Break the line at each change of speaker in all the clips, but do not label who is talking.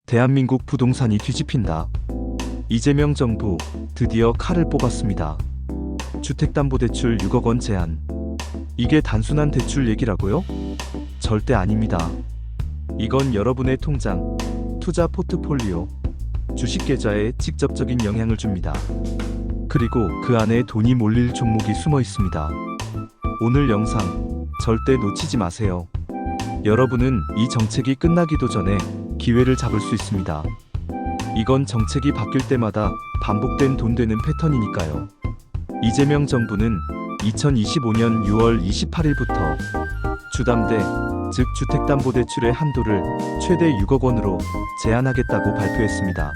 대한민국 부동산이 뒤집힌다. 이재명 정부 드디어 칼을 뽑았습니다. 주택담보대출 6억 원 제한. 이게 단순한 대출 얘기라고요? 절대 아닙니다. 이건 여러분의 통장, 투자 포트폴리오, 주식 계좌에 직접적인 영향을 줍니다. 그리고 그 안에 돈이 몰릴 종목이 숨어 있습니다. 오늘 영상 절대 놓치지 마세요. 여러분은 이 정책이 끝나기도 전에 기회를 잡을 수 있습니다. 이건 정책이 바뀔 때마다 반복된 돈 되는 패턴이니까요. 이재명 정부는 2025년 6월 28일부터 주담대, 즉 주택담보대출의 한도를 최대 6억 원으로 제한하겠다고 발표했습니다.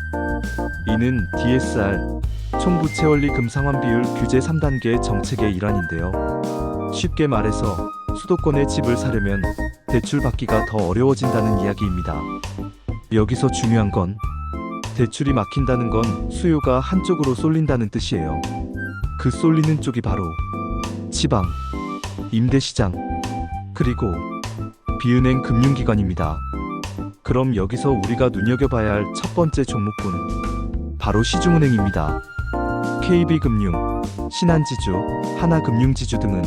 이는 DSR, 총부채원리 금상환 비율 규제 3단계 정책의 일환인데요. 쉽게 말해서 수도권에 집을 사려면 대출 받기가 더 어려워진다는 이야기입니다. 여기서 중요한 건 대출이 막힌다는 건 수요가 한쪽으로 쏠린다는 뜻이에요. 그 쏠리는 쪽이 바로 지방, 임대시장, 그리고 비은행 금융기관입니다. 그럼 여기서 우리가 눈여겨봐야 할 첫 번째 종목군 바로 시중은행입니다. KB금융, 신한지주, 하나금융지주 등은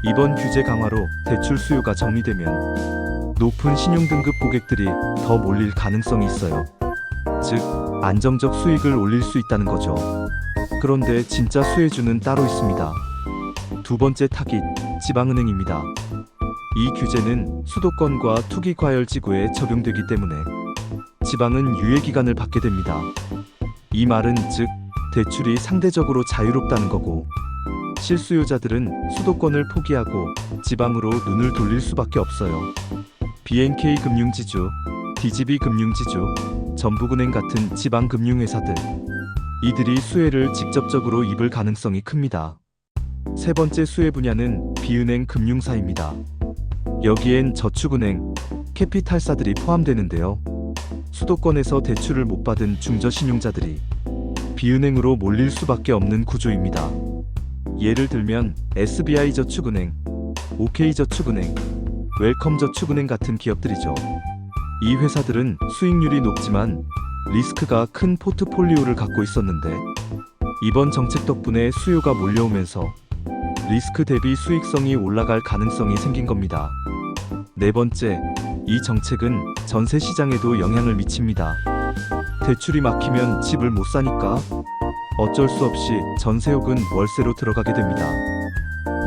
이번 규제 강화로 대출 수요가 정리되면 높은 신용등급 고객들이 더 몰릴 가능성이 있어요. 즉, 안정적 수익을 올릴 수 있다는 거죠. 그런데 진짜 수혜주는 따로 있습니다. 두 번째 타깃, 지방은행입니다. 이 규제는 수도권과 투기과열지구에 적용되기 때문에 지방은 유예기간을 받게 됩니다. 이 말은 즉, 대출이 상대적으로 자유롭다는 거고, 실수요자들은 수도권을 포기하고 지방으로 눈을 돌릴 수밖에 없어요. BNK 금융지주, DGB 금융지주, 전북은행 같은 지방금융회사들, 이들이 수혜를 직접적으로 입을 가능성이 큽니다. 세 번째 수혜 분야는 비은행 금융사입니다. 여기엔 저축은행, 캐피탈사들이 포함되는데요. 수도권에서 대출을 못 받은 중저신용자들이 비은행으로 몰릴 수밖에 없는 구조입니다. 예를 들면 SBI저축은행, OK저축은행, 웰컴저축은행 같은 기업들이죠. 이 회사들은 수익률이 높지만 리스크가 큰 포트폴리오를 갖고 있었는데 이번 정책 덕분에 수요가 몰려오면서 리스크 대비 수익성이 올라갈 가능성이 생긴 겁니다. 네 번째, 이 정책은 전세 시장에도 영향을 미칩니다. 대출이 막히면 집을 못 사니까 어쩔 수 없이 전세 혹은 월세로 들어가게 됩니다.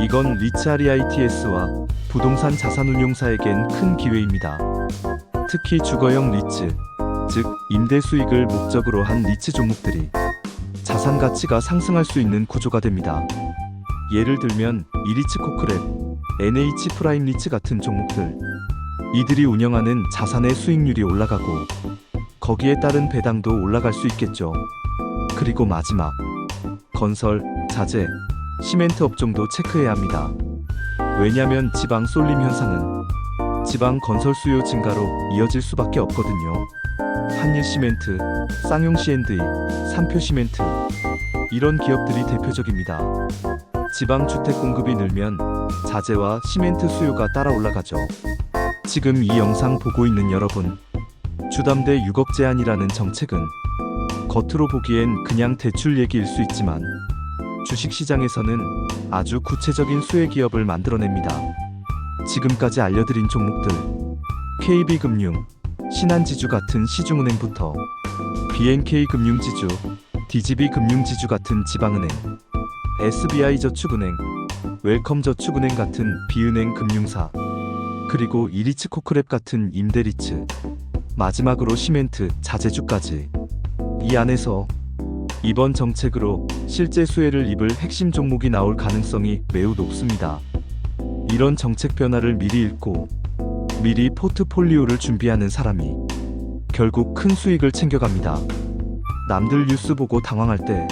이건 리츠REITS와 부동산 자산운용사에겐 큰 기회입니다. 특히 주거용 리츠, 즉 임대 수익을 목적으로 한 리츠 종목들이 자산 가치가 상승할 수 있는 구조가 됩니다. 예를 들면 이리츠 코크랩, NH 프라임 리츠 같은 종목들, 이들이 운영하는 자산의 수익률이 올라가고 거기에 따른 배당도 올라갈 수 있겠죠. 그리고 마지막, 건설, 자재, 시멘트 업종도 체크해야 합니다. 왜냐면 지방 쏠림 현상은 지방 건설 수요 증가로 이어질 수밖에 없거든요. 한일시멘트, 쌍용C&I, 삼표시멘트, 이런 기업들이 대표적입니다. 지방 주택 공급이 늘면 자재와 시멘트 수요가 따라 올라가죠. 지금 이 영상 보고 있는 여러분, 주담대 6억 제한이라는 정책은 겉으로 보기엔 그냥 대출 얘기일 수 있지만 주식시장에서는 아주 구체적인 수혜 기업을 만들어냅니다. 지금까지 알려드린 종목들, KB금융, 신한지주 같은 시중은행부터 BNK 금융지주, DGB 금융지주 같은 지방은행, SBI저축은행, 웰컴저축은행 같은 비은행 금융사, 그리고 이리츠 코크랩 같은 임대리츠, 마지막으로 시멘트, 자재주까지, 이 안에서 이번 정책으로 실제 수혜를 입을 핵심 종목이 나올 가능성이 매우 높습니다. 이런 정책 변화를 미리 읽고 미리 포트폴리오를 준비하는 사람이 결국 큰 수익을 챙겨갑니다. 남들 뉴스 보고 당황할 때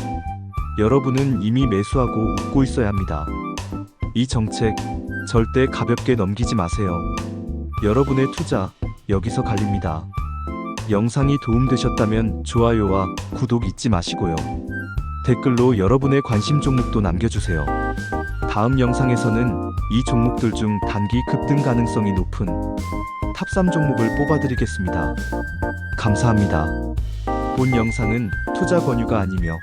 여러분은 이미 매수하고 웃고 있어야 합니다. 이 정책 절대 가볍게 넘기지 마세요. 여러분의 투자 여기서 갈립니다. 영상이 도움되셨다면 좋아요와 구독 잊지 마시고요. 댓글로 여러분의 관심 종목도 남겨주세요. 다음 영상에서는 이 종목들 중 단기 급등 가능성이 높은 탑 3 종목을 뽑아드리겠습니다. 감사합니다. 본 영상은 투자 권유가 아니며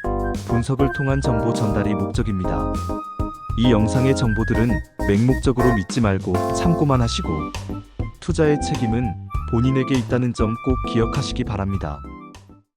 분석을 통한 정보 전달이 목적입니다. 이 영상의 정보들은 맹목적으로 믿지 말고 참고만 하시고 투자의 책임은 본인에게 있다는 점 꼭 기억하시기 바랍니다.